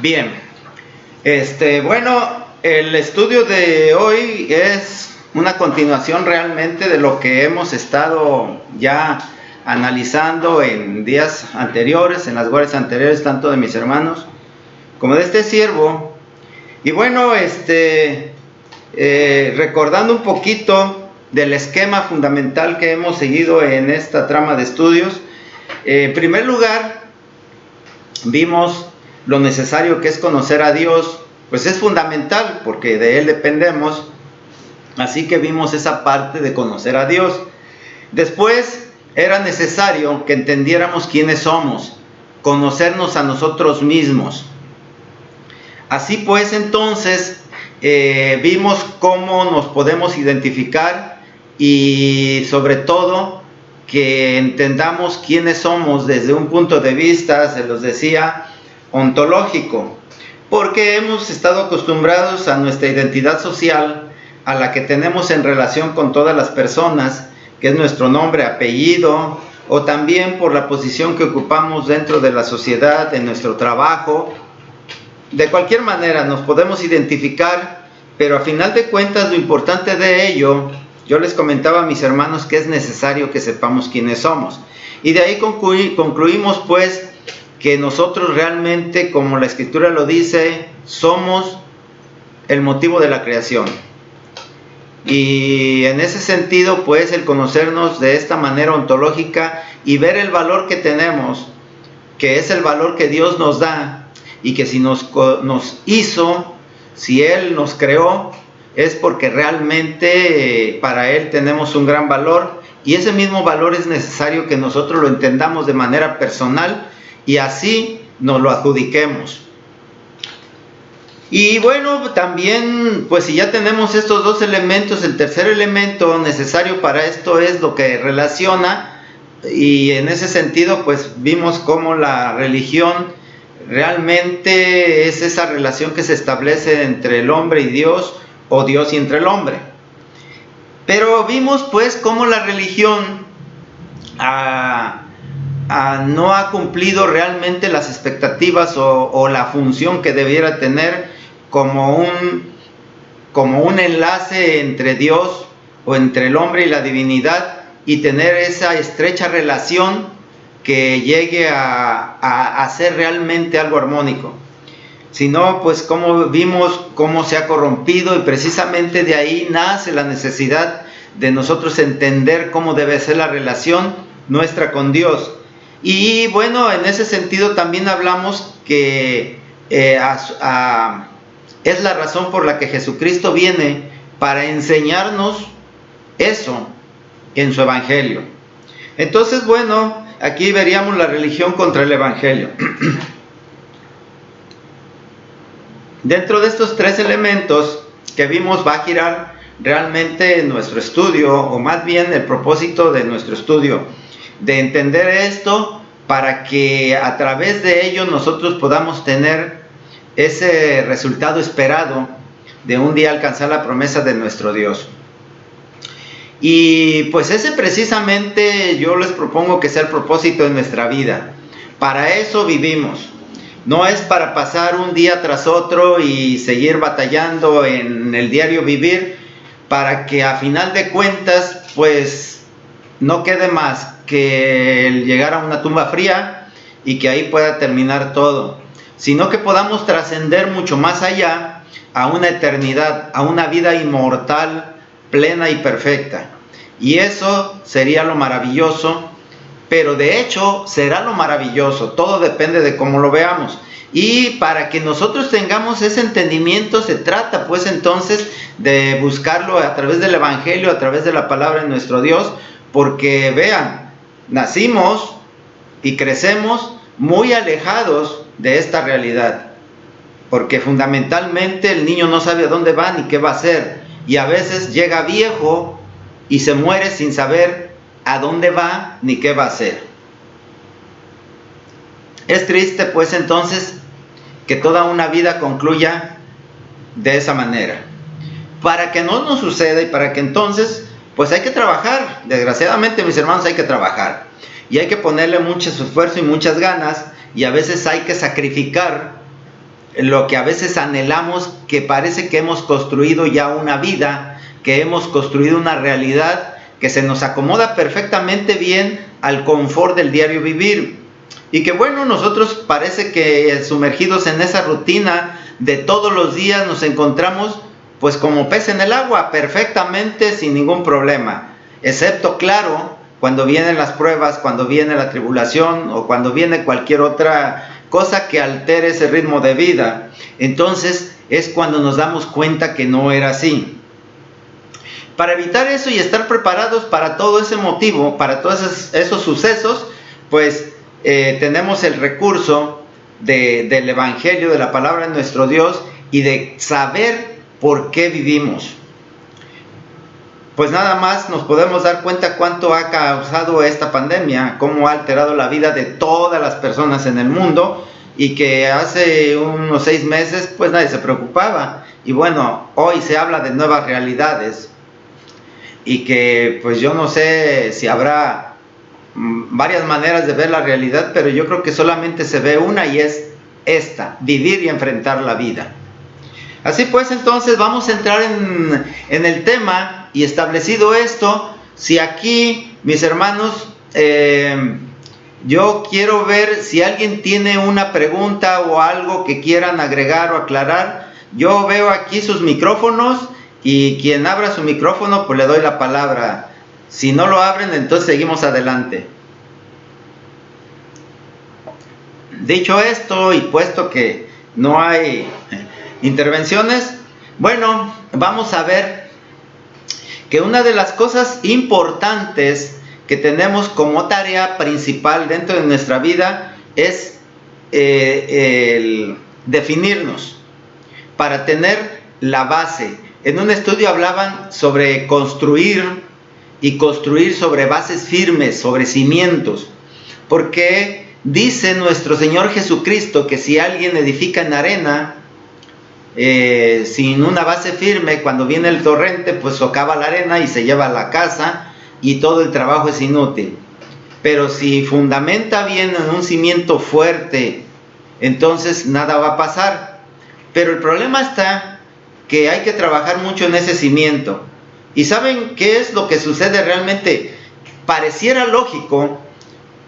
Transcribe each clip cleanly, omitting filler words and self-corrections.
Bien, bueno, el estudio de hoy es una continuación realmente de lo que hemos estado ya analizando en días anteriores, en las guardias anteriores, tanto de mis hermanos como de este siervo. Y bueno, recordando un poquito del esquema fundamental que hemos seguido en esta trama de estudios, en primer lugar, vimos lo necesario que es conocer a Dios, pues es fundamental porque de Él dependemos, así que vimos esa parte de conocer a Dios. Después era necesario que entendiéramos quiénes somos, conocernos a nosotros mismos. Así pues, entonces, vimos cómo nos podemos identificar y sobre todo que entendamos quiénes somos desde un punto de vista, se los decía, ontológico, porque hemos estado acostumbrados a nuestra identidad social, a la que tenemos en relación con todas las personas, que es nuestro nombre, apellido, o también por la posición que ocupamos dentro de la sociedad, en nuestro trabajo. De cualquier manera nos podemos identificar, pero a final de cuentas lo importante de ello, yo les comentaba a mis hermanos que es necesario que sepamos quiénes somos. Y de ahí concluimos pues que nosotros realmente, como la Escritura lo dice, somos el motivo de la creación. Y en ese sentido, pues, el conocernos de esta manera ontológica y ver el valor que tenemos, que es el valor que Dios nos da, y que si nos hizo, si Él nos creó, es porque realmente para Él tenemos un gran valor, y ese mismo valor es necesario que nosotros lo entendamos de manera personal, y así nos lo adjudiquemos. Y bueno, también, pues si ya tenemos estos dos elementos, el tercer elemento necesario para esto es lo que relaciona, y en ese sentido, pues vimos cómo la religión realmente es esa relación que se establece entre el hombre y Dios, o Dios y entre el hombre. Pero vimos pues cómo la religión no ha cumplido realmente las expectativas o la función que debiera tener como un enlace entre Dios o entre el hombre y la divinidad, y tener esa estrecha relación que llegue a ser realmente algo armónico. Sino pues como vimos cómo se ha corrompido, y precisamente de ahí nace la necesidad de nosotros entender cómo debe ser la relación nuestra con Dios. Y bueno, en ese sentido también hablamos que es la razón por la que Jesucristo viene para enseñarnos eso en su Evangelio. Entonces, bueno, aquí veríamos la religión contra el Evangelio. Dentro de estos tres elementos que vimos va a girar realmente nuestro estudio, o más bien el propósito de nuestro estudio, de entender esto para que a través de ello nosotros podamos tener ese resultado esperado de un día alcanzar la promesa de nuestro Dios. Y pues ese precisamente yo les propongo que sea el propósito de nuestra vida. Para eso vivimos. No es para pasar un día tras otro y seguir batallando en el diario vivir, para que a final de cuentas pues no quede más que el llegar a una tumba fría y que ahí pueda terminar todo, sino que podamos trascender mucho más allá, a una eternidad, a una vida inmortal, plena y perfecta. Y eso sería lo maravilloso, pero de hecho será lo maravilloso, todo depende de cómo lo veamos. Y para que nosotros tengamos ese entendimiento, se trata pues entonces de buscarlo a través del Evangelio, a través de la palabra de nuestro Dios, porque vean, nacimos y crecemos muy alejados de esta realidad, porque fundamentalmente el niño no sabe a dónde va ni qué va a hacer, y a veces llega viejo y se muere sin saber a dónde va ni qué va a hacer. Es triste pues entonces que toda una vida concluya de esa manera. Para que no nos suceda, y para que entonces pues hay que trabajar. Desgraciadamente, mis hermanos, hay que trabajar, y hay que ponerle mucho esfuerzo y muchas ganas, y a veces hay que sacrificar lo que a veces anhelamos, que parece que hemos construido ya una vida, que hemos construido una realidad que se nos acomoda perfectamente bien al confort del diario vivir. Y que bueno, nosotros parece que sumergidos en esa rutina de todos los días nos encontramos pues como pez en el agua, perfectamente sin ningún problema. Excepto, claro, cuando vienen las pruebas, cuando viene la tribulación o cuando viene cualquier otra cosa que altere ese ritmo de vida. Entonces es cuando nos damos cuenta que no era así. Para evitar eso y estar preparados para todo ese motivo, para todos esos sucesos, pues tenemos el recurso del Evangelio, de la palabra de nuestro Dios y de saber por qué vivimos. Pues nada más nos podemos dar cuenta cuánto ha causado esta pandemia, cómo ha alterado la vida de todas las personas en el mundo, y que hace unos 6 meses pues nadie se preocupaba, y bueno, hoy se habla de nuevas realidades, y que pues yo no sé si habrá varias maneras de ver la realidad, pero yo creo que solamente se ve una, y es esta: vivir y enfrentar la vida. Así pues, entonces vamos a entrar en el tema, y establecido esto, si aquí, mis hermanos, yo quiero ver si alguien tiene una pregunta o algo que quieran agregar o aclarar. Yo veo aquí sus micrófonos, y quien abra su micrófono pues le doy la palabra. Si no lo abren, entonces seguimos adelante. Dicho esto, y puesto que no hay intervenciones, bueno, vamos a ver que una de las cosas importantes que tenemos como tarea principal dentro de nuestra vida es el definirnos para tener la base. En un estudio hablaban sobre construir, y construir sobre bases firmes, sobre cimientos, porque dice nuestro Señor Jesucristo que si alguien edifica en arena, sin una base firme, cuando viene el torrente pues socava la arena y se lleva a la casa, y todo el trabajo es inútil. Pero si fundamenta bien en un cimiento fuerte, entonces nada va a pasar. Pero el problema está que hay que trabajar mucho en ese cimiento. ¿Y saben qué es lo que sucede realmente? Pareciera lógico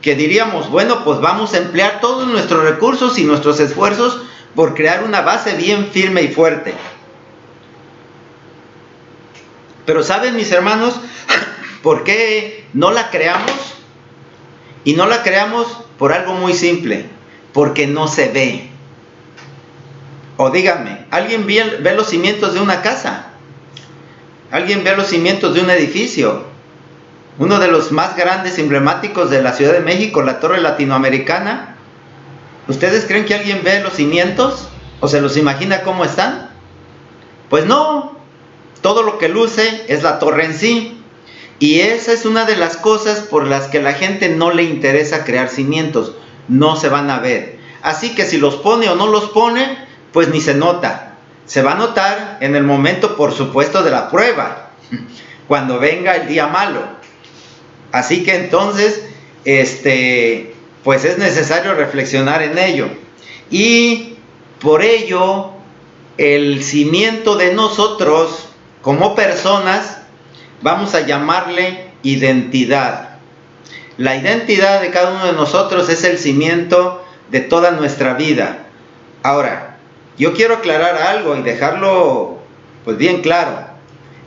que diríamos, bueno, pues vamos a emplear todos nuestros recursos y nuestros esfuerzos por crear una base bien firme y fuerte. Pero ¿saben, mis hermanos, por qué no la creamos? Y no la creamos por algo muy simple: porque no se ve. O díganme, ¿alguien ve los cimientos de una casa? ¿Alguien ve los cimientos de un edificio? Uno de los más grandes, emblemáticos de la Ciudad de México, la Torre Latinoamericana. ¿Ustedes creen que alguien ve los cimientos? ¿O se los imagina cómo están? Pues no. Todo lo que luce es la torre en sí. Y esa es una de las cosas por las que a la gente no le interesa crear cimientos. No se van a ver. Así que si los pone o no los pone, pues ni se nota. Se va a notar en el momento, por supuesto, de la prueba, cuando venga el día malo. Así que entonces, pues es necesario reflexionar en ello. Y por ello, el cimiento de nosotros como personas, vamos a llamarle identidad. La identidad de cada uno de nosotros es el cimiento de toda nuestra vida. Ahora, yo quiero aclarar algo y dejarlo pues bien claro.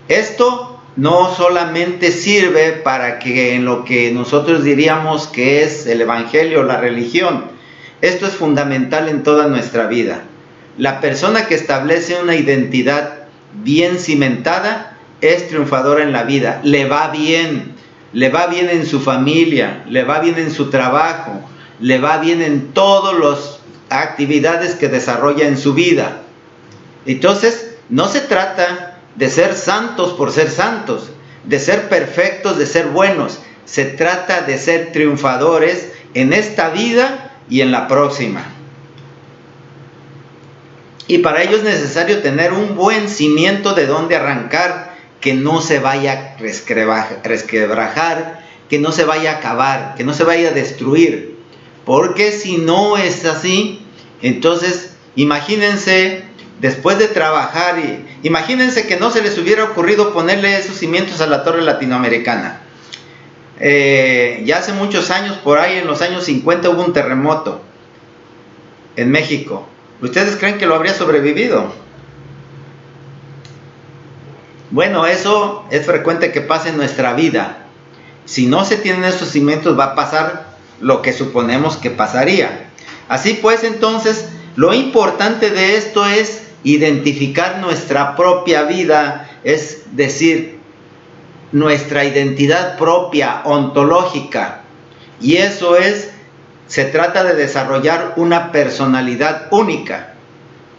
Esto no solamente sirve para que en lo que nosotros diríamos que es el evangelio, la religión. Esto es fundamental en toda nuestra vida. La persona que establece una identidad bien cimentada es triunfadora en la vida. Le va bien en su familia, le va bien en su trabajo, le va bien en todas las actividades que desarrolla en su vida. Entonces, no se trata de ser santos por ser santos, de ser perfectos, de ser buenos. Se trata de ser triunfadores en esta vida y en la próxima. Y para ello es necesario tener un buen cimiento de donde arrancar, que no se vaya a resquebrajar, que no se vaya a acabar, que no se vaya a destruir. Porque si no es así, entonces Imagínense, después de trabajar, imagínense que no se les hubiera ocurrido ponerle esos cimientos a la torre latinoamericana. Ya hace muchos años, por ahí en los años 50, hubo un terremoto en México. ¿Ustedes creen que lo habría sobrevivido? Bueno, eso es frecuente que pase en nuestra vida. Si no se tienen esos cimientos, va a pasar lo que suponemos que pasaría. Así pues, entonces, lo importante de esto es identificar nuestra propia vida, es decir, nuestra identidad propia, ontológica. Y eso es, se trata de desarrollar una personalidad única.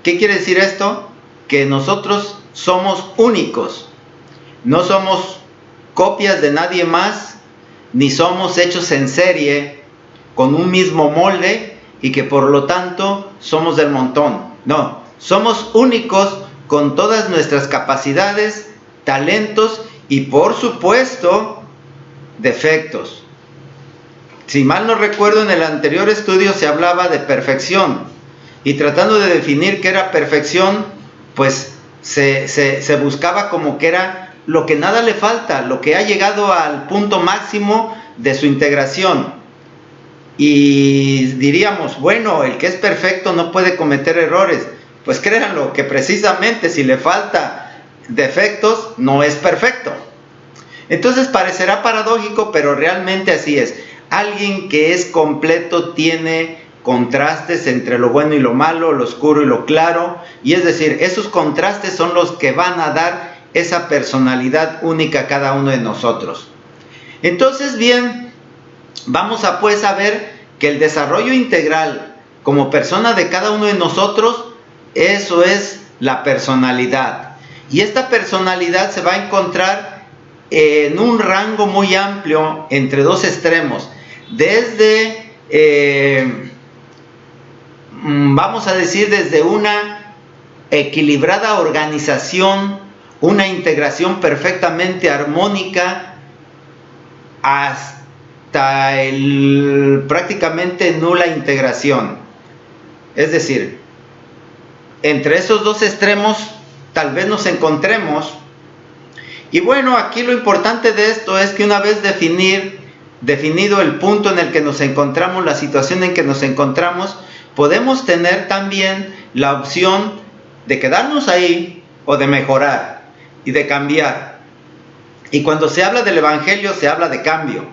¿Qué quiere decir esto? Que nosotros somos únicos. No somos copias de nadie más, ni somos hechos en serie con un mismo molde y que por lo tanto somos del montón. No, somos únicos con todas nuestras capacidades, talentos y por supuesto defectos. Si mal no recuerdo, en el anterior estudio se hablaba de perfección y tratando de definir qué era perfección, pues se buscaba como que era lo que nada le falta, lo que ha llegado al punto máximo de su integración. Y diríamos, bueno, el que es perfecto no puede cometer errores. Pues créanlo, que precisamente si le falta defectos, no es perfecto. Entonces parecerá paradójico, pero realmente así es. Alguien que es completo tiene contrastes entre lo bueno y lo malo, lo oscuro y lo claro, y es decir, esos contrastes son los que van a dar esa personalidad única a cada uno de nosotros. Entonces, bien, vamos a pues a ver que el desarrollo integral como persona de cada uno de nosotros, eso es la personalidad. Y esta personalidad se va a encontrar en un rango muy amplio entre dos extremos, desde, vamos a decir, desde una equilibrada organización, una integración perfectamente armónica, hasta prácticamente nula integración. Es decir, entre esos dos extremos tal vez nos encontremos. Y bueno, aquí lo importante de esto es que una vez definido el punto en el que nos encontramos, la situación en que nos encontramos, podemos tener también la opción de quedarnos ahí o de mejorar y de cambiar. Y cuando se habla del Evangelio, se habla de cambio.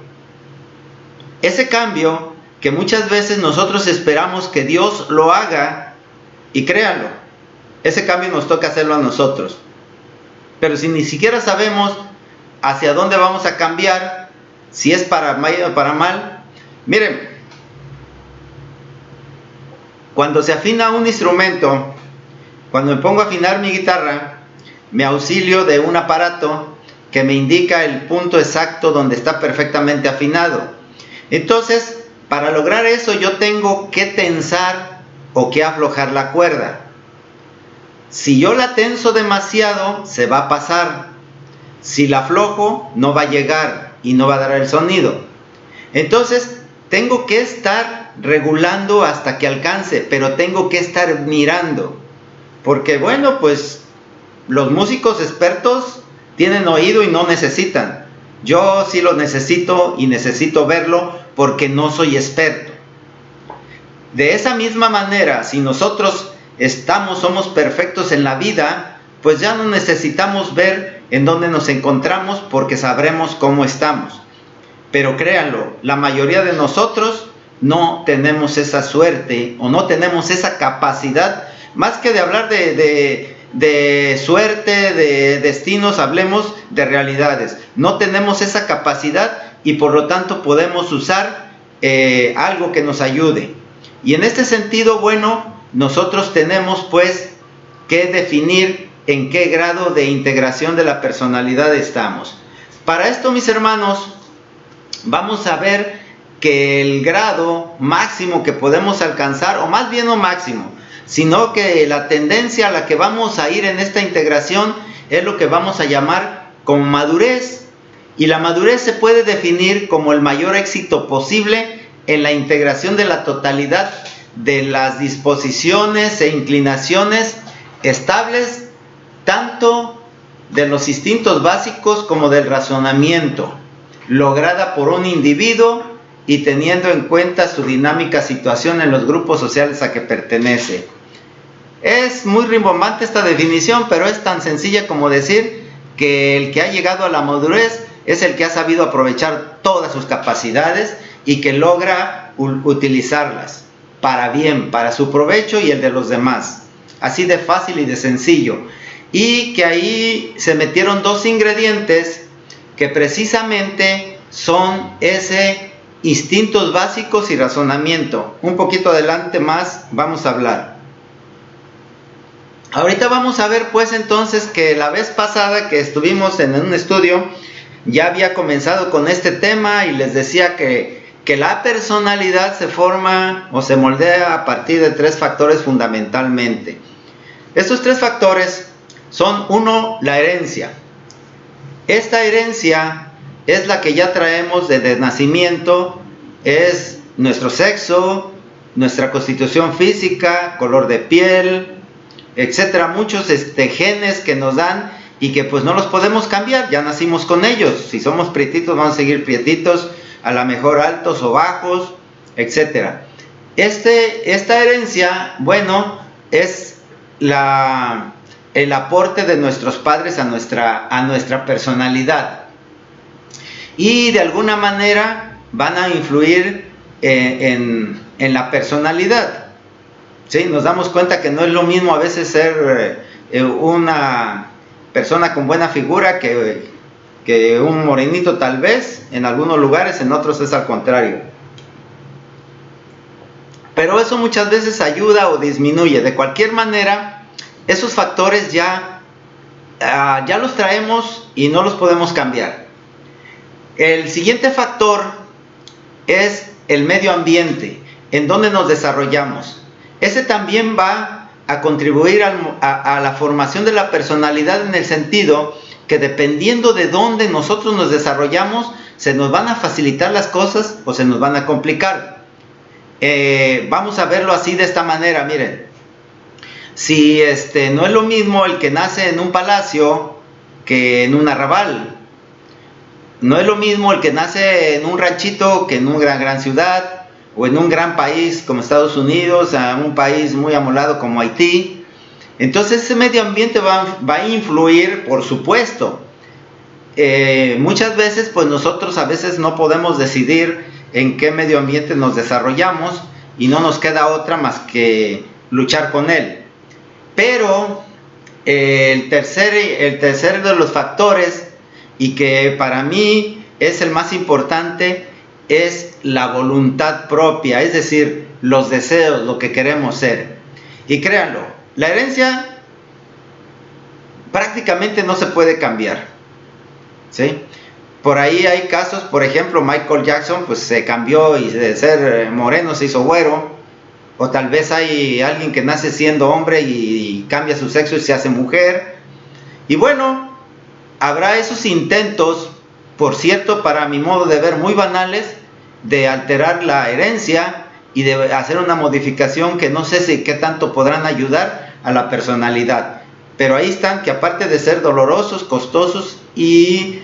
Ese cambio que muchas veces nosotros esperamos que Dios lo haga, y créanlo, ese cambio nos toca hacerlo a nosotros. Pero si ni siquiera sabemos hacia dónde vamos a cambiar, si es para mal o para mal, miren, cuando se afina un instrumento, cuando me pongo a afinar mi guitarra, me auxilio de un aparato que me indica el punto exacto donde está perfectamente afinado. Entonces, para lograr eso yo tengo que tensar o que aflojar la cuerda. Si yo la tenso demasiado, se va a pasar. Si la aflojo, no va a llegar y no va a dar el sonido. Entonces, tengo que estar regulando hasta que alcance, pero tengo que estar mirando. Porque bueno, pues los músicos expertos tienen oído y no necesitan. Yo sí lo necesito y necesito verlo porque no soy experto. De esa misma manera, si nosotros somos perfectos en la vida, pues ya no necesitamos ver en dónde nos encontramos porque sabremos cómo estamos. Pero créanlo, la mayoría de nosotros no tenemos esa suerte o no tenemos esa capacidad. Más que de hablar de suerte, de destinos, hablemos de realidades. No tenemos esa capacidad y por lo tanto podemos usar algo que nos ayude. Y en este sentido, bueno, nosotros tenemos pues que definir en qué grado de integración de la personalidad estamos. Para esto, mis hermanos, vamos a ver que el grado máximo que podemos alcanzar, o más bien no máximo, sino que la tendencia a la que vamos a ir en esta integración es lo que vamos a llamar como madurez. Y la madurez se puede definir como el mayor éxito posible en la integración de la totalidad de las disposiciones e inclinaciones estables, tanto de los instintos básicos como del razonamiento, lograda por un individuo y teniendo en cuenta su dinámica situación en los grupos sociales a que pertenece. Es muy rimbombante esta definición, pero es tan sencilla como decir que el que ha llegado a la madurez es el que ha sabido aprovechar todas sus capacidades y que logra utilizarlas para bien, para su provecho y el de los demás. Así de fácil y de sencillo. Y que ahí se metieron dos ingredientes que precisamente son ese instintos básicos y razonamiento. Un poquito adelante más vamos a hablar. Ahorita vamos a ver pues entonces que la vez pasada que estuvimos en un estudio ya había comenzado con este tema y les decía que la personalidad se forma o se moldea a partir de tres factores fundamentalmente. Estos tres factores son: uno, la herencia. Esta herencia es la que ya traemos desde nacimiento, es nuestro sexo, nuestra constitución física, color de piel, etcétera, muchos genes que nos dan y que pues no los podemos cambiar, ya nacimos con ellos. Si somos prietitos vamos a seguir prietitos, a lo mejor altos o bajos, etcétera. Esta herencia, bueno, es el aporte de nuestros padres a nuestra personalidad, y de alguna manera van a influir en la personalidad. ¿Sí? Nos damos cuenta que no es lo mismo a veces ser una persona con buena figura que un morenito tal vez, en algunos lugares, en otros es al contrario. Pero eso muchas veces ayuda o disminuye. De cualquier manera, esos factores ya los traemos y no los podemos cambiar. El siguiente factor es el medio ambiente, en donde nos desarrollamos. Ese también va a contribuir a la formación de la personalidad, en el sentido que dependiendo de dónde nosotros nos desarrollamos, se nos van a facilitar las cosas o se nos van a complicar. Vamos a verlo así, de esta manera. Miren, si no es lo mismo el que nace en un palacio que en un arrabal. No es lo mismo el que nace en un ranchito que en una gran ciudad, o en un gran país como Estados Unidos, a un país muy amolado como Haití. Entonces ese medio ambiente va a influir, por supuesto. Muchas veces pues nosotros a veces no podemos decidir en qué medio ambiente nos desarrollamos y no nos queda otra más que luchar con él. Pero el tercer de los factores, y que para mí es el más importante, es la voluntad propia, es decir, los deseos, lo que queremos ser. Y créanlo, la herencia prácticamente no se puede cambiar, ¿sí? Por ahí hay casos, por ejemplo, Michael Jackson pues se cambió y de ser moreno se hizo güero, o tal vez hay alguien que nace siendo hombre y cambia su sexo y se hace mujer. Y bueno, habrá esos intentos, por cierto, para mi modo de ver, muy banales, de alterar la herencia y de hacer una modificación que no sé si qué tanto podrán ayudar a la personalidad. Pero ahí están, que aparte de ser dolorosos, costosos y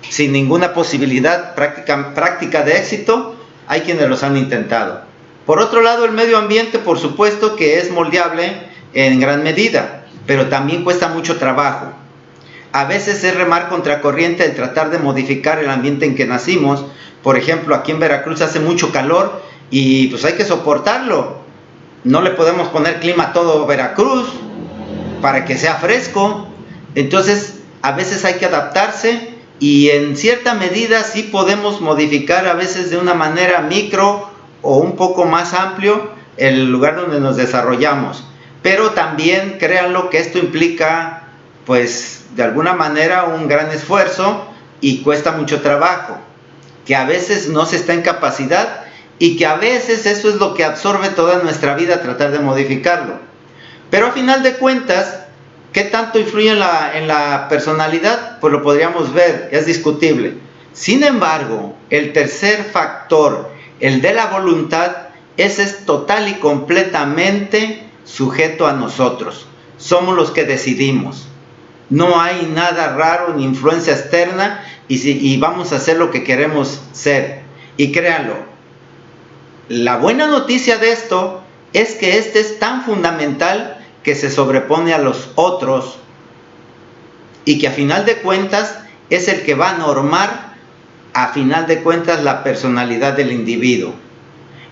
sin ninguna posibilidad práctica de éxito, hay quienes los han intentado. Por otro lado, el medio ambiente, por supuesto que es moldeable en gran medida, pero también cuesta mucho trabajo. A veces es remar contracorriente el tratar de modificar el ambiente en que nacimos. Por ejemplo, aquí en Veracruz hace mucho calor y pues hay que soportarlo. No le podemos poner clima a todo Veracruz para que sea fresco. Entonces, a veces hay que adaptarse, y en cierta medida sí podemos modificar, a veces de una manera micro o un poco más amplio, el lugar donde nos desarrollamos. Pero también créanlo que esto implica pues de alguna manera un gran esfuerzo y cuesta mucho trabajo, que a veces no se está en capacidad, y que a veces eso es lo que absorbe toda nuestra vida, tratar de modificarlo. Pero a final de cuentas, ¿qué tanto influye en la personalidad? Pues lo podríamos ver, es discutible. Sin embargo, el tercer factor, el de la voluntad, ese es total y completamente sujeto a nosotros. Somos los que decidimos. No hay nada raro ni influencia externa y vamos a hacer lo que queremos ser. Y créanlo, la buena noticia de esto es que este es tan fundamental que se sobrepone a los otros y que a final de cuentas es el que va a normar a final de cuentas la personalidad del individuo.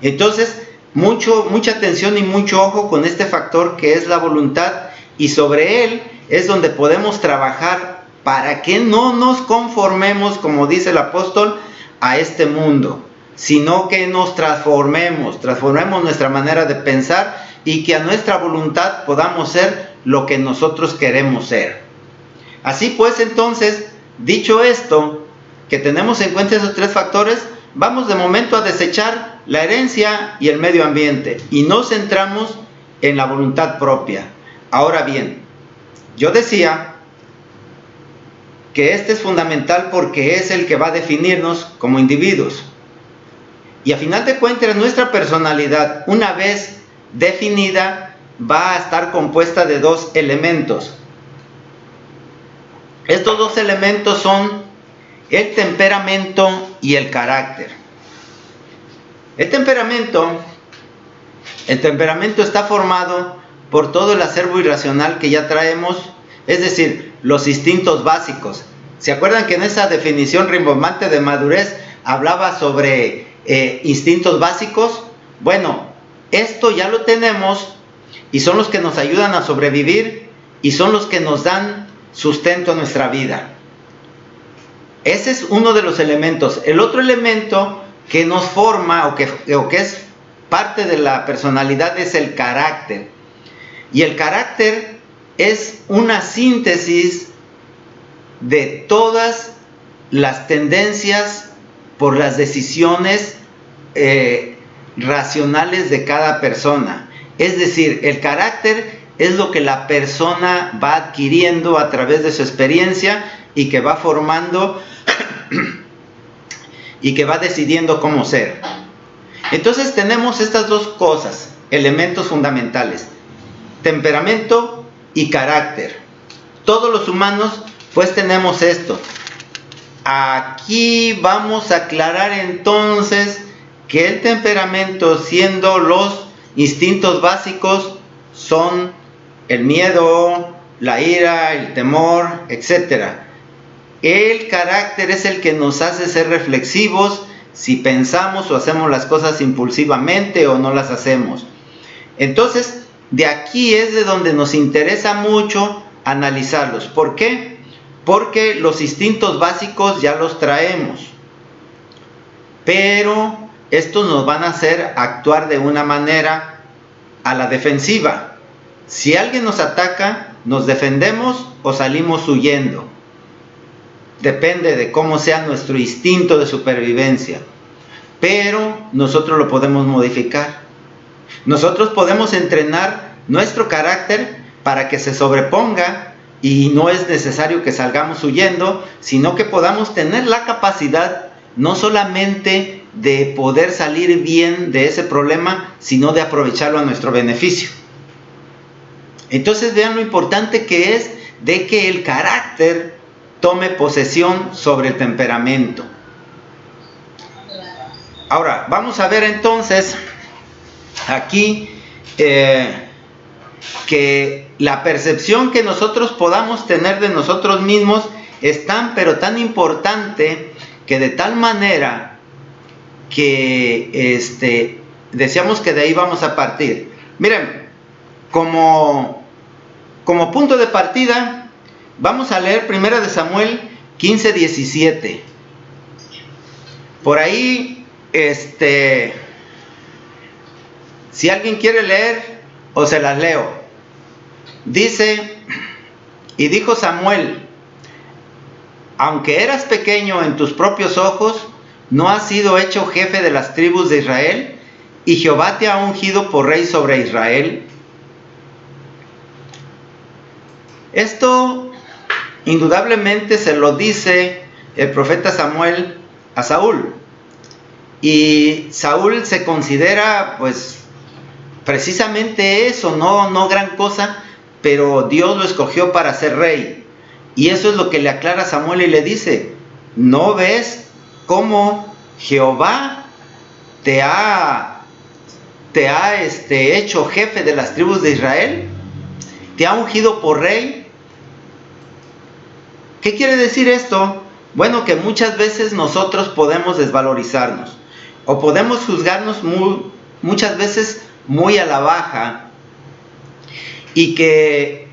Entonces, mucha atención y mucho ojo con este factor que es la voluntad, y sobre él es donde podemos trabajar para que no nos conformemos, como dice el apóstol, a este mundo, sino que nos transformemos nuestra manera de pensar y que a nuestra voluntad podamos ser lo que nosotros queremos ser. Así pues, entonces, dicho esto, que tenemos en cuenta esos tres factores, vamos de momento a desechar la herencia y el medio ambiente y nos centramos en la voluntad propia. Ahora bien, yo decía que este es fundamental porque es el que va a definirnos como individuos. Y a final de cuentas, nuestra personalidad, una vez definida, va a estar compuesta de dos elementos. Estos dos elementos son el temperamento y el carácter. El temperamento está formado por todo el acervo irracional que ya traemos, es decir, los instintos básicos. ¿Se acuerdan que en esa definición rimbombante de madurez hablaba sobre instintos básicos? Bueno, esto ya lo tenemos y son los que nos ayudan a sobrevivir y son los que nos dan sustento a nuestra vida. Ese es uno de los elementos. El otro elemento que nos forma o que es parte de la personalidad es el carácter. Y el carácter es una síntesis de todas las tendencias por las decisiones racionales de cada persona. Es decir, el carácter es lo que la persona va adquiriendo a través de su experiencia y que va formando y que va decidiendo cómo ser. Entonces tenemos estas dos cosas, elementos fundamentales: temperamento y carácter. Todos los humanos pues tenemos esto. Aquí vamos a aclarar entonces que el temperamento, siendo los instintos básicos, son el miedo, la ira, el temor, etc. El carácter es el que nos hace ser reflexivos si pensamos o hacemos las cosas impulsivamente o no las hacemos. Entonces, de aquí es de donde nos interesa mucho analizarlos. ¿Por qué? Porque los instintos básicos ya los traemos, pero estos nos van a hacer actuar de una manera a la defensiva. Si alguien nos ataca, nos defendemos o salimos huyendo. Depende de cómo sea nuestro instinto de supervivencia. Pero nosotros lo podemos modificar. Nosotros podemos entrenar nuestro carácter para que se sobreponga y no es necesario que salgamos huyendo, sino que podamos tener la capacidad no solamente de poder salir bien de ese problema, sino de aprovecharlo a nuestro beneficio. Entonces vean lo importante que es de que el carácter tome posesión sobre el temperamento. Ahora, vamos a ver entonces aquí que la percepción que nosotros podamos tener de nosotros mismos es tan pero tan importante, que de tal manera que decíamos que de ahí vamos a partir. Miren, como punto de partida vamos a leer 1 Samuel 15:17. Por ahí, si alguien quiere leer, o se las leo. Dice: y dijo Samuel: aunque eras pequeño en tus propios ojos, no has sido hecho jefe de las tribus de Israel, y Jehová te ha ungido por rey sobre Israel. Esto indudablemente se lo dice el profeta Samuel a Saúl. Y Saúl se considera, pues, precisamente eso, no gran cosa, pero Dios lo escogió para ser rey. Y eso es lo que le aclara a Samuel y le dice: ¿no ves cómo Jehová te ha hecho jefe de las tribus de Israel? ¿Te ha ungido por rey? ¿Qué quiere decir esto? Bueno, que muchas veces nosotros podemos desvalorizarnos o podemos juzgarnos muchas veces muy a la baja, y que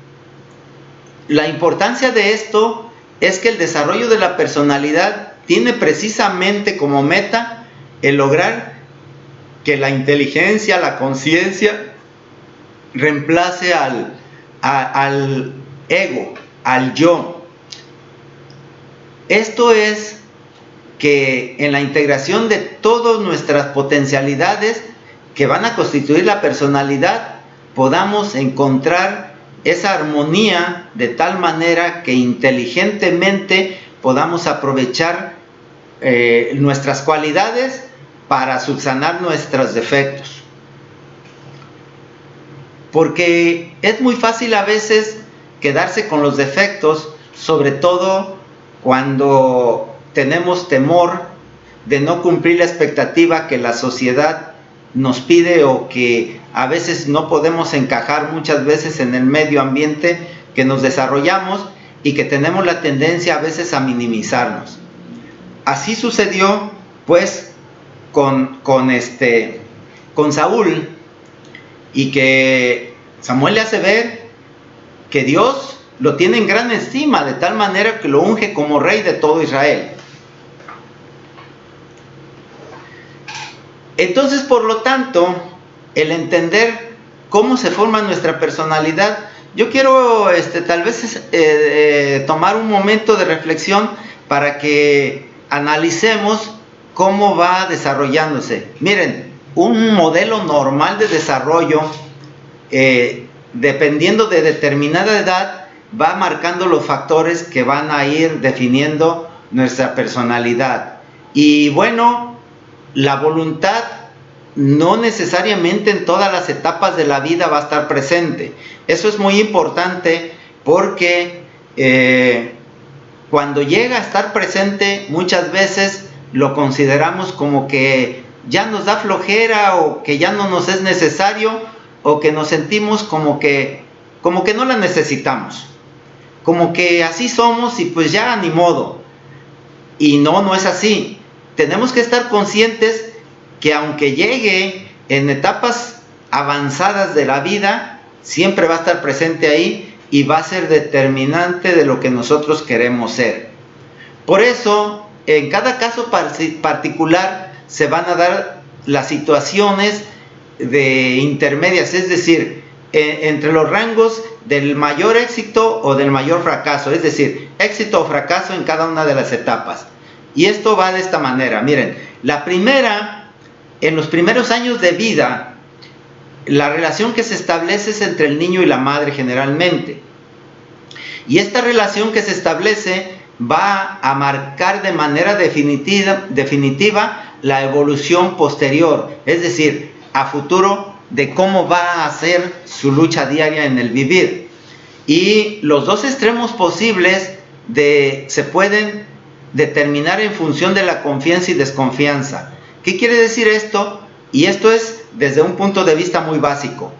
la importancia de esto es que el desarrollo de la personalidad tiene precisamente como meta el lograr que la inteligencia, la conciencia reemplace al ego, al yo. Esto es que en la integración de todas nuestras potencialidades que van a constituir la personalidad, podamos encontrar esa armonía de tal manera que inteligentemente podamos aprovechar nuestras cualidades para subsanar nuestros defectos. Porque es muy fácil a veces quedarse con los defectos, sobre todo cuando tenemos temor de no cumplir la expectativa que la sociedad nos pide, o que a veces no podemos encajar muchas veces en el medio ambiente que nos desarrollamos, y que tenemos la tendencia a veces a minimizarnos. Así sucedió pues con Saúl, y que Samuel le hace ver que Dios lo tiene en gran estima, de tal manera que lo unge como rey de todo Israel. Entonces, por lo tanto, el entender cómo se forma nuestra personalidad, yo quiero tal vez tomar un momento de reflexión para que analicemos cómo va desarrollándose. Miren, un modelo normal de desarrollo, dependiendo de determinada edad, va marcando los factores que van a ir definiendo nuestra personalidad. Y bueno, la voluntad no necesariamente en todas las etapas de la vida va a estar presente. Eso es muy importante, porque cuando llega a estar presente, muchas veces lo consideramos como que ya nos da flojera, o que ya no nos es necesario, o que nos sentimos como que no la necesitamos, como que así somos y pues ya ni modo. Y no es así. Tenemos que estar conscientes que aunque llegue en etapas avanzadas de la vida, siempre va a estar presente ahí y va a ser determinante de lo que nosotros queremos ser. Por eso, en cada caso particular se van a dar las situaciones de intermedias, es decir, entre los rangos del mayor éxito o del mayor fracaso, es decir, éxito o fracaso en cada una de las etapas. Y esto va de esta manera. Miren, la primera, en los primeros años de vida, la relación que se establece es entre el niño y la madre generalmente. Y esta relación que se establece va a marcar de manera definitiva la evolución posterior, es decir, a futuro, de cómo va a ser su lucha diaria en el vivir. Y los dos extremos posibles se pueden determinar en función de la confianza y desconfianza. ¿Qué quiere decir esto? Y esto es desde un punto de vista muy básico.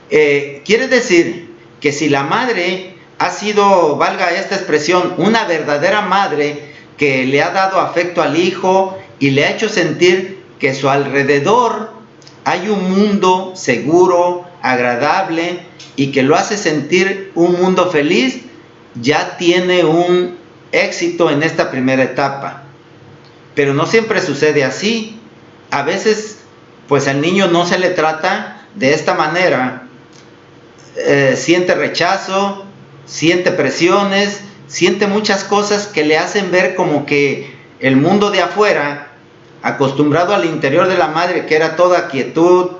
Quiere decir que si la madre ha sido, valga esta expresión, una verdadera madre que le ha dado afecto al hijo y le ha hecho sentir que a su alrededor hay un mundo seguro, agradable, y que lo hace sentir un mundo feliz, ya tiene un éxito en esta primera etapa. Pero no siempre sucede así. A veces pues al niño no se le trata de esta manera. Siente rechazo, siente presiones, siente muchas cosas que le hacen ver como que el mundo de afuera, acostumbrado al interior de la madre, que era toda quietud,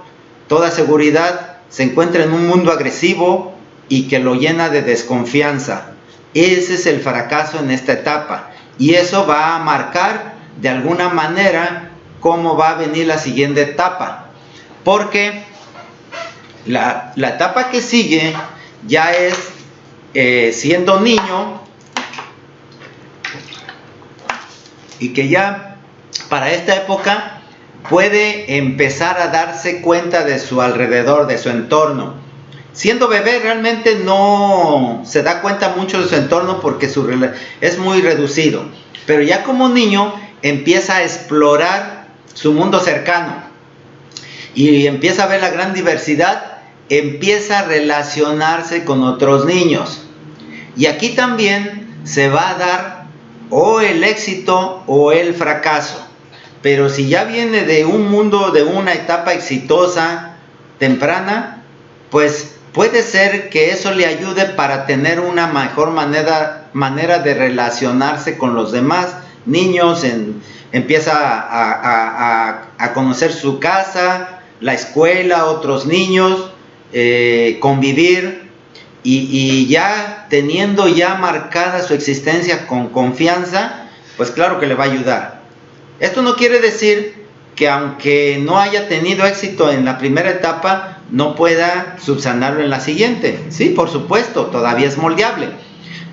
toda seguridad, se encuentra en un mundo agresivo y que lo llena de desconfianza. Ese es el fracaso en esta etapa, y eso va a marcar de alguna manera cómo va a venir la siguiente etapa, porque la etapa que sigue ya es siendo niño, y que ya para esta época puede empezar a darse cuenta de su alrededor, de su entorno. Siendo bebé realmente no se da cuenta mucho de su entorno porque es muy reducido, pero ya como niño empieza a explorar su mundo cercano y empieza a ver la gran diversidad, empieza a relacionarse con otros niños, y aquí también se va a dar o el éxito o el fracaso. Pero si ya viene de un mundo, de una etapa exitosa temprana, pues puede ser que eso le ayude para tener una mejor manera de relacionarse con los demás niños. Empieza a conocer su casa, la escuela, otros niños, convivir, y ya teniendo ya marcada su existencia con confianza, pues claro que le va a ayudar. Esto no quiere decir que aunque no haya tenido éxito en la primera etapa, no pueda subsanarlo en la siguiente. Sí, por supuesto, todavía es moldeable,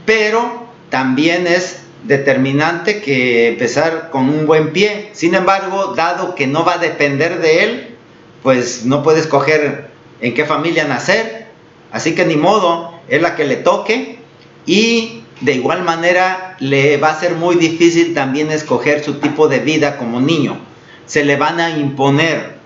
pero también es determinante que empezar con un buen pie. Sin embargo, dado que no va a depender de él, pues no puede escoger en qué familia nacer, así que ni modo, es la que le toque, y de igual manera le va a ser muy difícil también escoger su tipo de vida como niño. Se le van a imponer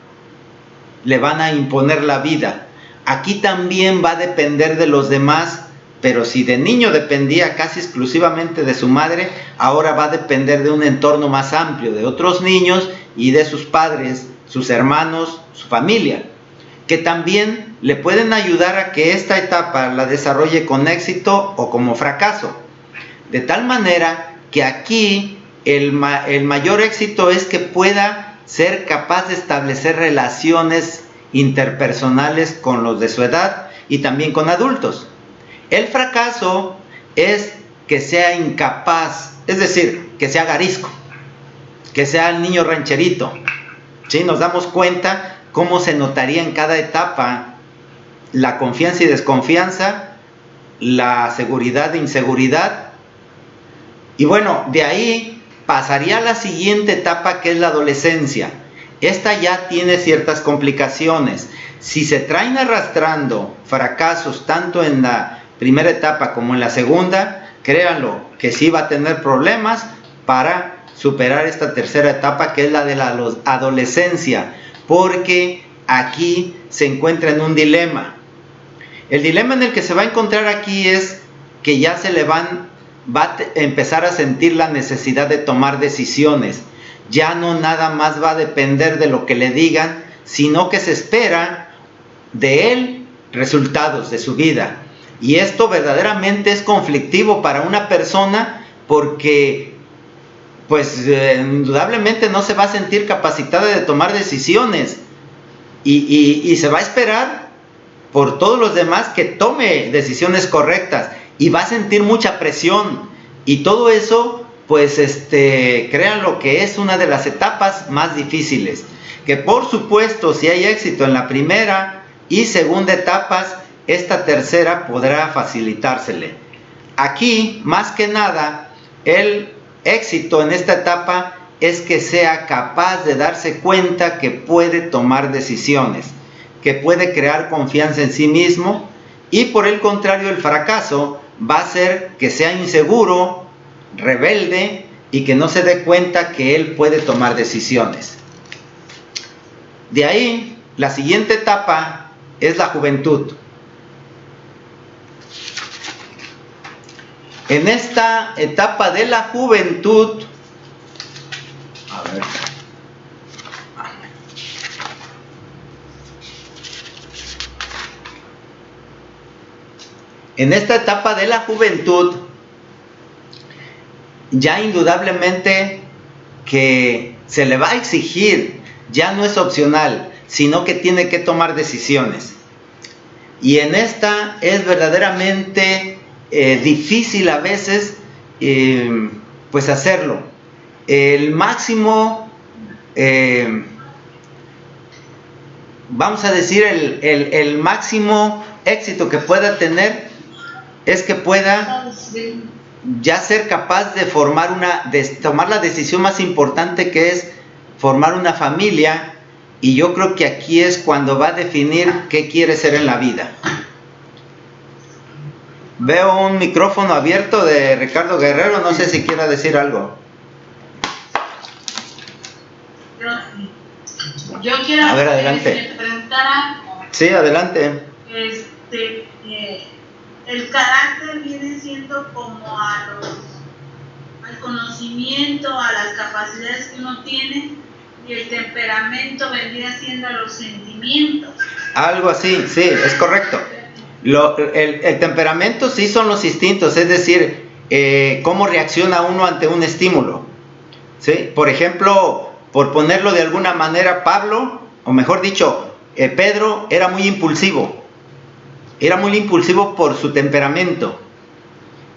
la vida. Aquí también va a depender de los demás, pero si de niño dependía casi exclusivamente de su madre, ahora va a depender de un entorno más amplio, de otros niños y de sus padres, sus hermanos, su familia, que también le pueden ayudar a que esta etapa la desarrolle con éxito o como fracaso. De tal manera que aquí el mayor éxito es que pueda ser capaz de establecer relaciones interpersonales con los de su edad y también con adultos. El fracaso es que sea incapaz, es decir, que sea garisco, que sea el niño rancherito. ¿Sí? Nos damos cuenta cómo se notaría en cada etapa la confianza y desconfianza, la seguridad e inseguridad. Y bueno, de ahí pasaría a la siguiente etapa, que es la adolescencia. Esta ya tiene ciertas complicaciones. Si se traen arrastrando fracasos tanto en la primera etapa como en la segunda, créanlo que sí va a tener problemas para superar esta tercera etapa, que es la de la adolescencia, porque aquí se encuentra en un dilema. El dilema en el que se va a encontrar aquí es que ya va a empezar a sentir la necesidad de tomar decisiones. Ya no nada más va a depender de lo que le digan, sino que se espera de él resultados de su vida. Y esto verdaderamente es conflictivo para una persona, porque pues indudablemente no se va a sentir capacitada de tomar decisiones, y se va a esperar por todos los demás que tome decisiones correctas, y va a sentir mucha presión, y todo eso pues créanlo que es una de las etapas más difíciles, que por supuesto si hay éxito en la primera y segunda etapas, esta tercera podrá facilitársele. Aquí más que nada el éxito en esta etapa es que sea capaz de darse cuenta que puede tomar decisiones, que puede crear confianza en sí mismo, y por el contrario el fracaso va a ser que sea inseguro, rebelde, y que no se dé cuenta que él puede tomar decisiones. De ahí, la siguiente etapa es la juventud. En esta etapa de la juventud, ya indudablemente que se le va a exigir, ya no es opcional, sino que tiene que tomar decisiones. Y en esta es verdaderamente difícil a veces pues hacerlo. El máximo vamos a decir, el máximo éxito que pueda tener es que pueda ya ser capaz de tomar la decisión más importante, que es formar una familia. Y yo creo que aquí es cuando va a definir qué quiere ser en la vida. Veo un micrófono abierto de Ricardo Guerrero, no sé si quiera decir algo. Yo quiero a ver, adelante. que te preguntara. Sí, adelante. El carácter viene siendo como al conocimiento, a las capacidades que uno tiene, y el temperamento vendría siendo a los sentimientos. Algo así, sí, es correcto. El temperamento sí son los instintos, es decir, cómo reacciona uno ante un estímulo. ¿Sí? Por ejemplo, por ponerlo de alguna manera, Pablo, o mejor dicho, Pedro era muy impulsivo. Era muy impulsivo por su temperamento.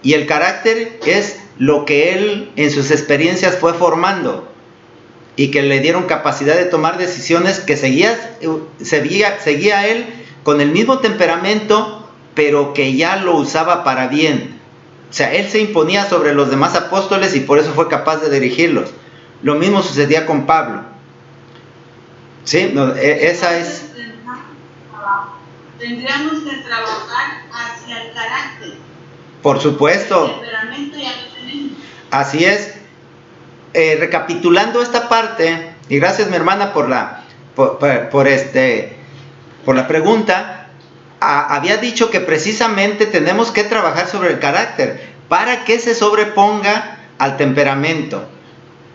Y el carácter es lo que él en sus experiencias fue formando, y que le dieron capacidad de tomar decisiones que seguía él con el mismo temperamento, pero que ya lo usaba para bien. O sea, él se imponía sobre los demás apóstoles y por eso fue capaz de dirigirlos. Lo mismo sucedía con Pablo. Sí, no, esa es... Tendríamos que trabajar hacia el carácter. Por supuesto. El temperamento ya lo tenemos. Así es. Recapitulando esta parte, y gracias mi hermana por la pregunta, había dicho que precisamente tenemos que trabajar sobre el carácter para que se sobreponga al temperamento,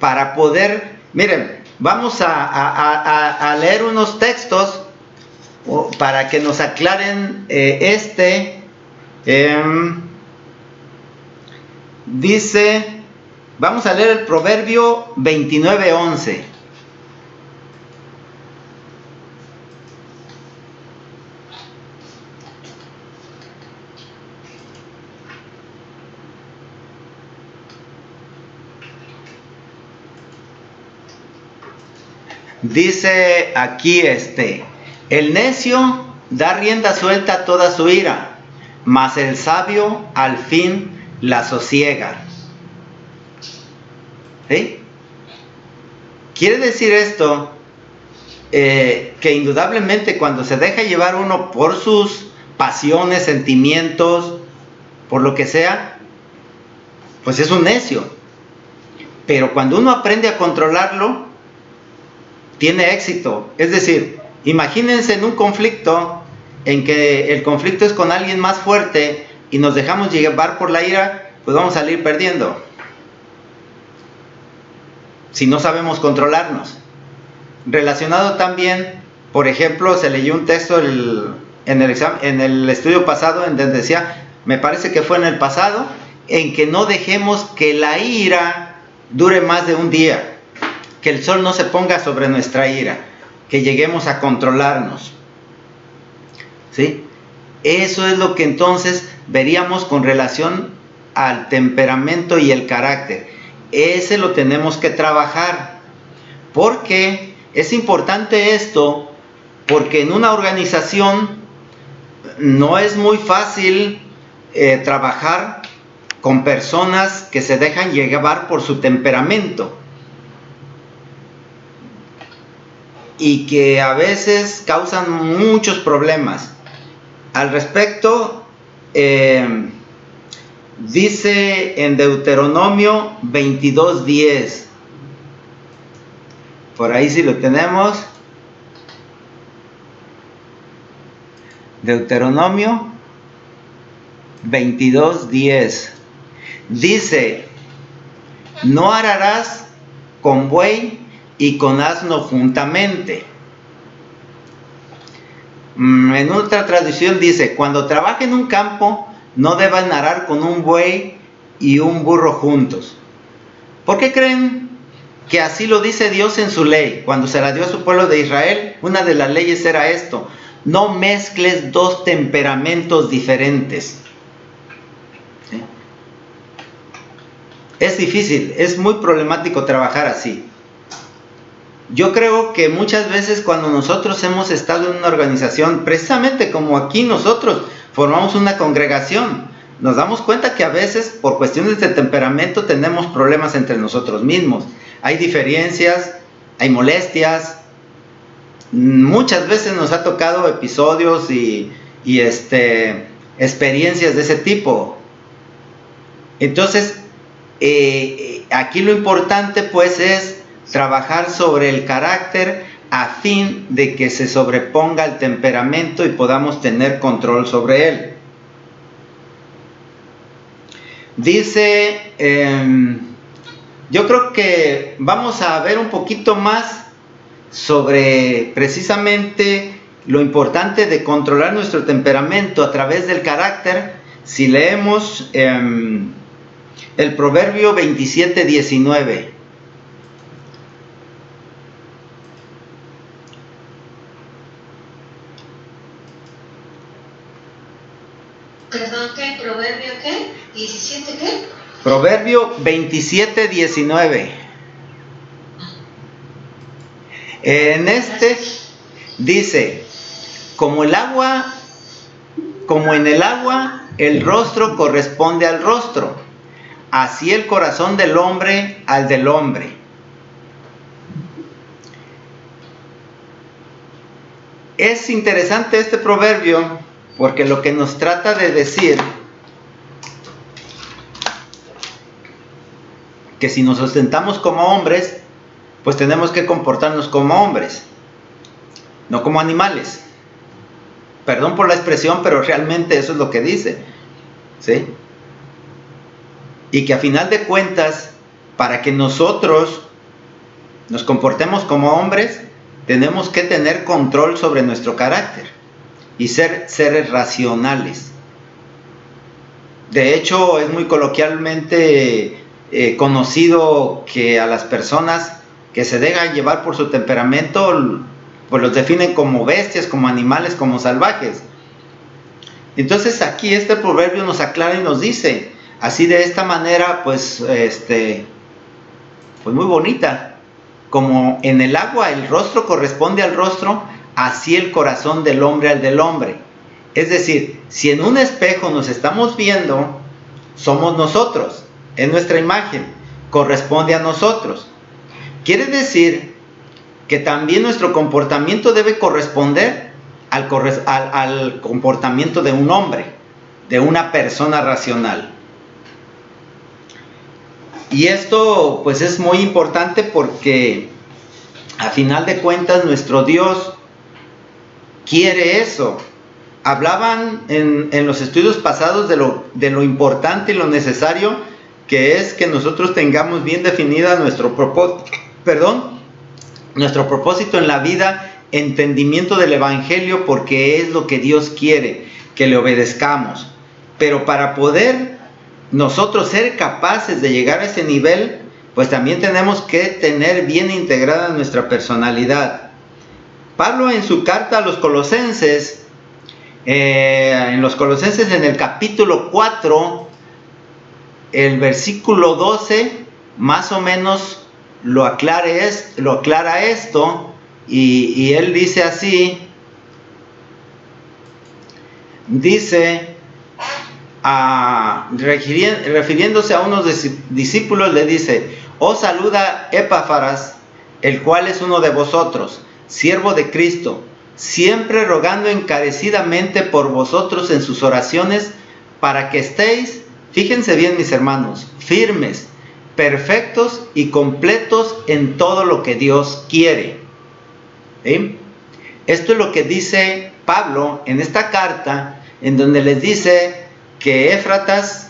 para poder, miren, vamos a leer unos textos para que nos aclaren dice, vamos a leer el Proverbio 29:11. Dice aquí el necio da rienda suelta a toda su ira, mas el sabio al fin la sosiega. ¿Sí? Quiere decir esto que indudablemente cuando se deja llevar uno por sus pasiones, sentimientos, por lo que sea, pues es un necio. Pero cuando uno aprende a controlarlo, tiene éxito. Es decir, imagínense en un conflicto en que el conflicto es con alguien más fuerte y nos dejamos llevar por la ira, pues vamos a salir perdiendo. Si no sabemos controlarnos. Relacionado también, por ejemplo, se leyó un texto en el estudio pasado, en donde decía, me parece que fue en el pasado, en que no dejemos que la ira dure más de un día, que el sol no se ponga sobre nuestra ira, que lleguemos a controlarnos. ¿Sí? Eso es lo que entonces veríamos con relación al temperamento y el carácter. Ese lo tenemos que trabajar, porque es importante esto, porque en una organización no es muy fácil trabajar con personas que se dejan llevar por su temperamento y que a veces causan muchos problemas. Al respecto, dice en Deuteronomio 22:10, por ahí sí lo tenemos. Deuteronomio 22:10 dice, no ararás con buey y con asno juntamente. En otra traducción dice, cuando trabaje en un campo, no deban arar con un buey y un burro juntos. ¿Por qué creen que así lo dice Dios en su ley? Cuando se la dio a su pueblo de Israel, una de las leyes era esto: no mezcles dos temperamentos diferentes. ¿Sí? Es difícil, es muy problemático trabajar así. Yo creo que muchas veces cuando nosotros hemos estado en una organización, precisamente como aquí nosotros formamos una congregación, nos damos cuenta que a veces por cuestiones de temperamento tenemos problemas entre nosotros mismos. Hay diferencias, hay molestias. Muchas veces nos ha tocado episodios y experiencias de ese tipo. Entonces, aquí lo importante pues es trabajar sobre el carácter a fin de que se sobreponga el temperamento y podamos tener control sobre él. Dice, yo creo que vamos a ver un poquito más sobre precisamente lo importante de controlar nuestro temperamento a través del carácter. Si leemos el Proverbio 27:19. Perdón, ¿qué? ¿Proverbio qué? ¿17 qué? Proverbio 27:19. En este dice, como en el agua, el rostro corresponde al rostro, así el corazón del hombre al del hombre. Es interesante este proverbio porque lo que nos trata de decir que si nos sustentamos como hombres, pues tenemos que comportarnos como hombres, no como animales. Perdón por la expresión, pero realmente eso es lo que dice, ¿sí? Y que a final de cuentas, para que nosotros nos comportemos como hombres, tenemos que tener control sobre nuestro carácter y ser seres racionales. De hecho, es muy coloquialmente conocido que a las personas que se dejan llevar por su temperamento, pues los definen como bestias, como animales, como salvajes. Entonces aquí este proverbio nos aclara y nos dice, así de esta manera, pues muy bonita, como en el agua el rostro corresponde al rostro, así el corazón del hombre al del hombre. Es decir, si en un espejo nos estamos viendo, somos nosotros, es nuestra imagen, corresponde a nosotros. Quiere decir que también nuestro comportamiento debe corresponder al comportamiento de un hombre, de una persona racional. Y esto pues es muy importante porque a final de cuentas nuestro Dios quiere eso. Hablaban en los estudios pasados de lo importante y lo necesario que es que nosotros tengamos bien definida nuestro propósito en la vida, entendimiento del Evangelio, porque es lo que Dios quiere, que le obedezcamos. Pero para poder nosotros ser capaces de llegar a ese nivel, pues también tenemos que tener bien integrada nuestra personalidad. Pablo en su carta a los Colosenses, en el capítulo 4, el versículo 12, más o menos lo aclara esto, y él dice así, dice, refiriéndose a unos discípulos, le dice, os saluda Epáfras, el cual es uno de vosotros, siervo de Cristo, siempre rogando encarecidamente por vosotros en sus oraciones, para que estéis, fíjense bien mis hermanos, firmes, perfectos y completos en todo lo que Dios quiere. ¿Sí? Esto es lo que dice Pablo en esta carta, en donde les dice que Epáfras,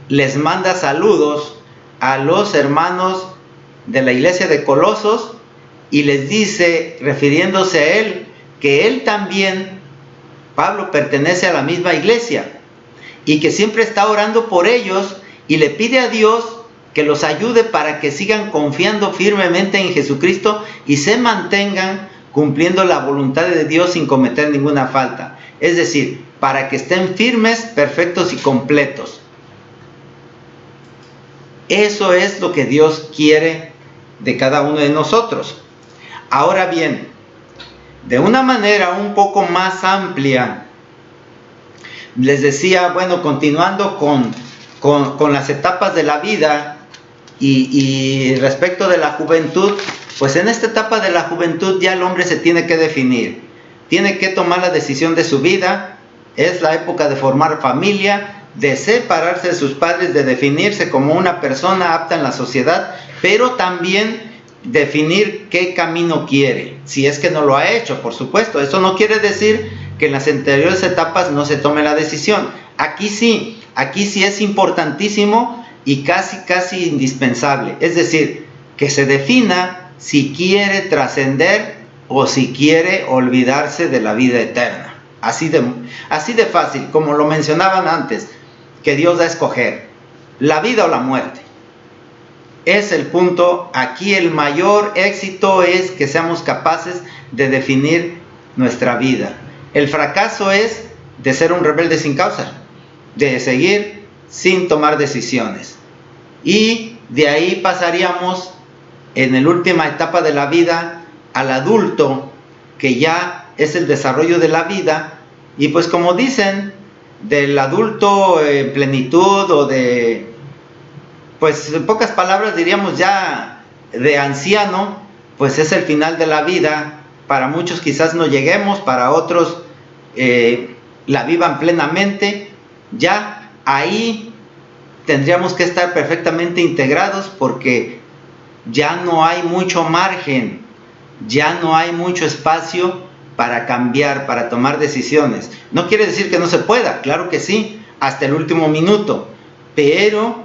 les manda saludos a los hermanos de la iglesia de Colosos, y les dice, refiriéndose a él, que él también, Pablo, pertenece a la misma iglesia y que siempre está orando por ellos y le pide a Dios que los ayude para que sigan confiando firmemente en Jesucristo y se mantengan cumpliendo la voluntad de Dios sin cometer ninguna falta. Es decir, para que estén firmes, perfectos y completos. Eso es lo que Dios quiere de cada uno de nosotros. Ahora bien, de una manera un poco más amplia, les decía, bueno, continuando con las etapas de la vida y respecto de la juventud, pues en esta etapa de la juventud ya el hombre se tiene que definir, tiene que tomar la decisión de su vida, es la época de formar familia, de separarse de sus padres, de definirse como una persona apta en la sociedad, pero también definir qué camino quiere, si es que no lo ha hecho, por supuesto. Eso no quiere decir que en las anteriores etapas no se tome la decisión. Aquí sí es importantísimo y casi indispensable. Es decir, que se defina si quiere trascender o si quiere olvidarse de la vida eterna. Así de fácil, como lo mencionaban antes, que Dios da a escoger, la vida o la muerte. Es el punto. Aquí el mayor éxito es que seamos capaces de definir nuestra vida. El fracaso es de ser un rebelde sin causa, de seguir sin tomar decisiones. Y de ahí pasaríamos en la última etapa de la vida al adulto, que ya es el desarrollo de la vida. Y pues como dicen, del adulto en plenitud o de... pues en pocas palabras diríamos ya de anciano, pues es el final de la vida. Para muchos quizás no lleguemos, para otros la vivan plenamente. Ya ahí tendríamos que estar perfectamente integrados, porque ya no hay mucho margen, ya no hay mucho espacio para cambiar, para tomar decisiones. No quiere decir que no se pueda, claro que sí, hasta el último minuto, pero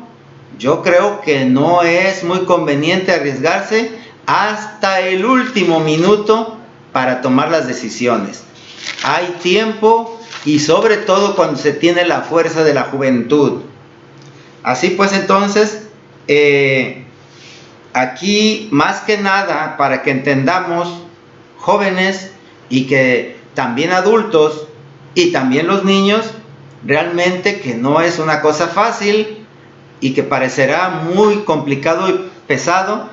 yo creo que no es muy conveniente arriesgarse hasta el último minuto para tomar las decisiones. Hay tiempo, y sobre todo cuando se tiene la fuerza de la juventud. Así pues, entonces, aquí más que nada, para que entendamos, jóvenes y que también adultos y también los niños, realmente que no es una cosa fácil y que parecerá muy complicado y pesado,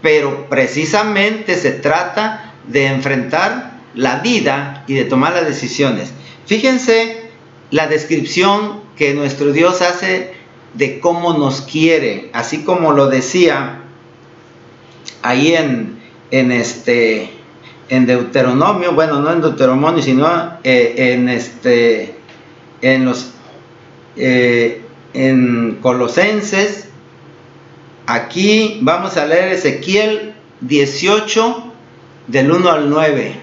pero precisamente se trata de enfrentar la vida y de tomar las decisiones. Fíjense la descripción que nuestro Dios hace de cómo nos quiere, así como lo decía ahí en Deuteronomio, bueno, no en Deuteronomio, sino en Colosenses. Aquí vamos a leer Ezequiel 18 del 1 al 9.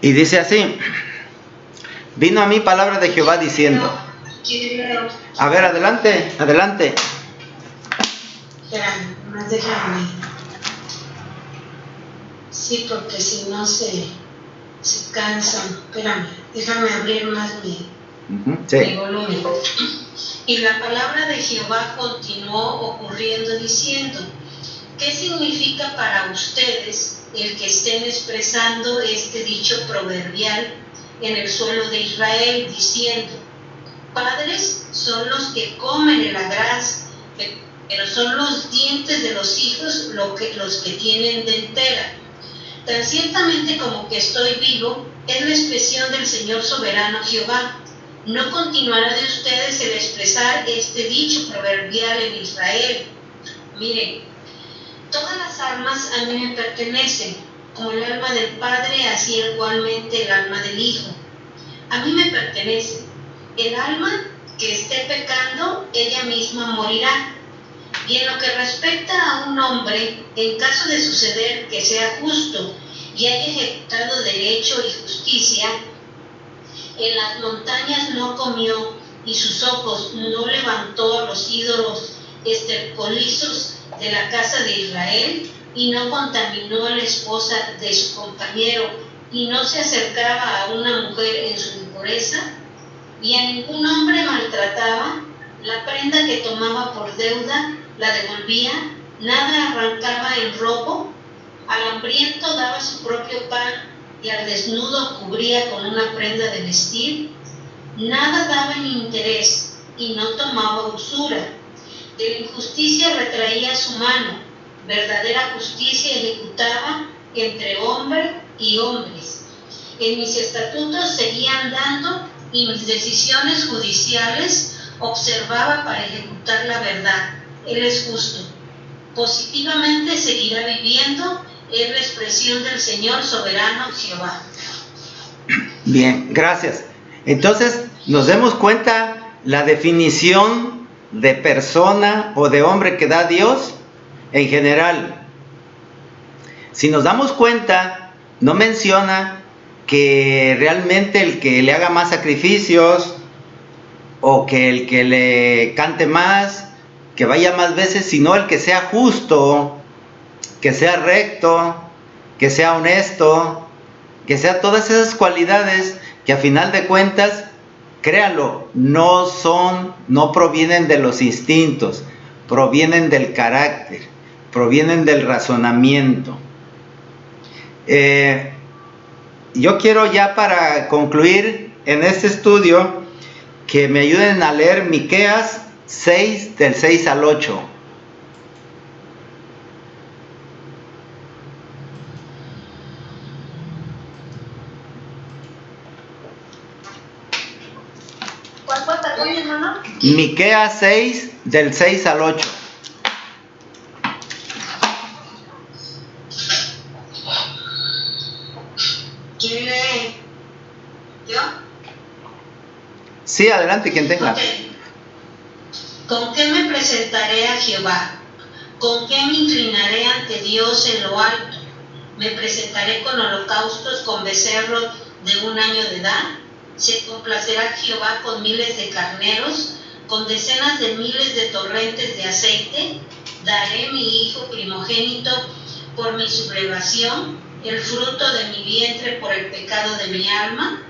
Y dice así: vino a mí palabra de Jehová diciendo. A ver, adelante. Espérame, más déjame. Sí, porque si no se cansan. Espérame, déjame abrir más mi volumen. Y la palabra de Jehová continuó ocurriendo diciendo: ¿qué significa para ustedes el que estén expresando este dicho proverbial en el suelo de Israel, diciendo: padres son los que comen el agraz, pero son los dientes de los hijos los que tienen dentera? Tan ciertamente como que estoy vivo, es la expresión del Señor soberano Jehová. No continuará de ustedes el expresar este dicho proverbial en Israel. Miren, todas las almas a mí me pertenecen, como el alma del Padre, así igualmente el alma del Hijo. A mí me pertenece. El alma que esté pecando, ella misma morirá. Y en lo que respecta a un hombre, en caso de suceder que sea justo y haya ejecutado derecho y justicia, en las montañas no comió y sus ojos no levantó a los ídolos estercolizos de la casa de Israel, y no contaminó a la esposa de su compañero, y no se acercaba a una mujer en su impureza, y a ningún hombre maltrataba, la prenda que tomaba por deuda la devolvía, nada arrancaba en robo, al hambriento daba su propio pan y al desnudo cubría con una prenda de vestir, nada daba en interés y no tomaba usura. De la injusticia retraía su mano, verdadera justicia ejecutaba entre hombre y hombres. En mis estatutos seguía andando y mis decisiones judiciales observaba para ejecutar la verdad. Él es justo. Positivamente seguirá viviendo, es la expresión del Señor soberano Jehová. Bien, gracias. Entonces, nos demos cuenta la definición de persona o de hombre que da Dios en general. Si nos damos cuenta, no menciona que realmente el que le haga más sacrificios o que el que le cante más, que vaya más veces, sino el que sea justo, que sea recto, que sea honesto, que sea todas esas cualidades que a final de cuentas, créanlo, no provienen de los instintos, provienen del carácter, provienen del razonamiento. Yo quiero ya para concluir en este estudio que me ayuden a leer Miqueas 6 del 6 al 8. ¿Cuál fue, perdón, hermano? Miqueas 6 del 6 al 8. ¿Quién lee? ¿Yo? Sí, adelante, quien tenga. Okay. ¿Con qué me presentaré a Jehová? ¿Con qué me inclinaré ante Dios en lo alto? ¿Me presentaré con holocaustos, con becerros de 1 año de edad? ¿Se complacerá Jehová con miles de carneros, con decenas de miles de torrentes de aceite? ¿Daré mi hijo primogénito por mi sublevación, el fruto de mi vientre por el pecado de mi alma?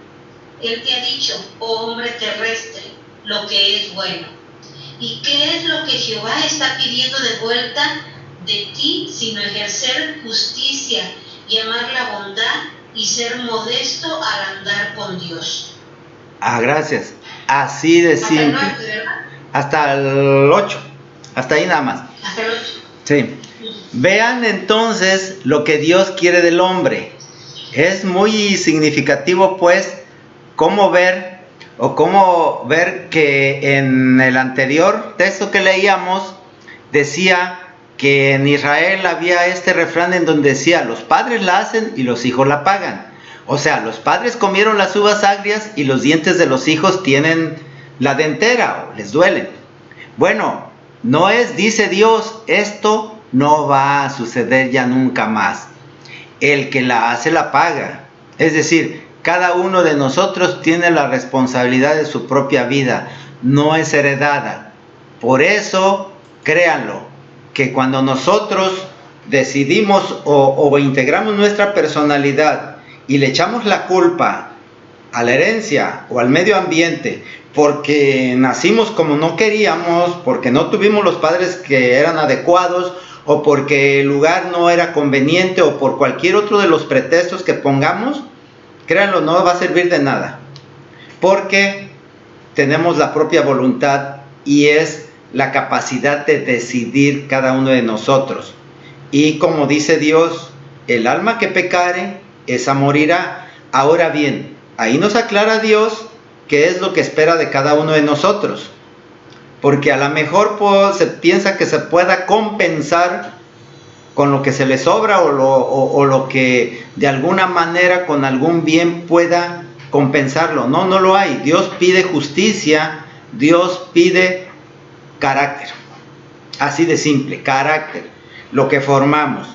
El que ha dicho, oh hombre terrestre, lo que es bueno. ¿Y qué es lo que Jehová está pidiendo de vuelta de ti, sino ejercer justicia y amar la bondad y ser modesto al andar con Dios? Gracias. Así de simple. Hasta el 8. Hasta ahí nada más. Hasta el 8. Sí. Vean entonces lo que Dios quiere del hombre. Es muy significativo, pues, cómo ver que en el anterior texto que leíamos decía que en Israel había este refrán en donde decía: los padres la hacen y los hijos la pagan. O sea, los padres comieron las uvas agrias y los dientes de los hijos tienen la dentera o les duelen. Bueno, no es, dice Dios, esto no va a suceder ya nunca más. El que la hace la paga. Es decir, cada uno de nosotros tiene la responsabilidad de su propia vida, no es heredada. Por eso, créanlo, que cuando nosotros decidimos o integramos nuestra personalidad y le echamos la culpa a la herencia o al medio ambiente porque nacimos como no queríamos, porque no tuvimos los padres que eran adecuados, o porque el lugar no era conveniente, o por cualquier otro de los pretextos que pongamos, créanlo, no va a servir de nada, porque tenemos la propia voluntad y es la capacidad de decidir cada uno de nosotros. Y como dice Dios, el alma que pecare, esa morirá. Ahora bien, ahí nos aclara Dios qué es lo que espera de cada uno de nosotros, porque a lo mejor se piensa que se pueda compensar con lo que se le sobra o lo que de alguna manera con algún bien pueda compensarlo. No, no lo hay. Dios pide justicia, Dios pide carácter. Así de simple, carácter, lo que formamos.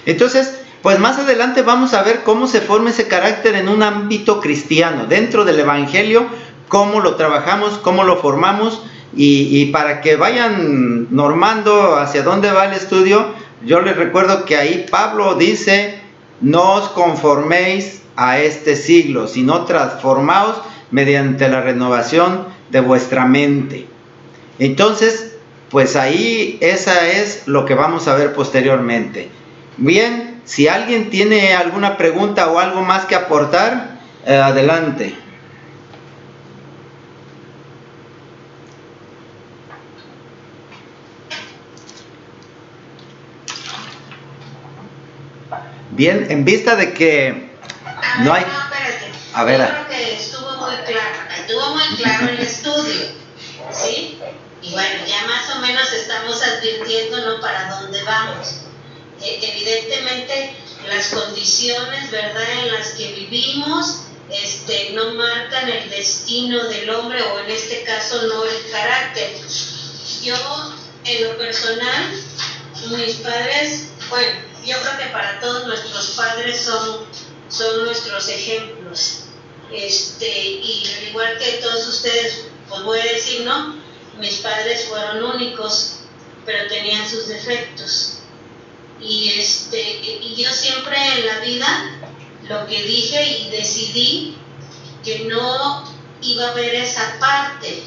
Entonces, pues más adelante vamos a ver cómo se forma ese carácter en un ámbito cristiano, dentro del Evangelio, cómo lo trabajamos, cómo lo formamos, y para que vayan normando hacia dónde va el estudio, yo les recuerdo que ahí Pablo dice: no os conforméis a este siglo, sino transformaos mediante la renovación de vuestra mente. Entonces, pues ahí esa es lo que vamos a ver posteriormente. Bien, si alguien tiene alguna pregunta o algo más que aportar, adelante. Bien, en vista de que no hay... espérate. A ver. Yo creo que estuvo muy claro el estudio, ¿sí? Y bueno, ya más o menos estamos advirtiendo, ¿no?, para dónde vamos. Evidentemente, las condiciones, ¿verdad?, en las que vivimos, no marcan el destino del hombre, o en este caso no el carácter. Yo, en lo personal, mis padres, bueno, yo creo que para todos nuestros padres son nuestros ejemplos. Y al igual que todos ustedes, pues voy a decir, ¿no?, mis padres fueron únicos, pero tenían sus defectos. Y yo siempre en la vida lo que dije y decidí que no iba a haber esa parte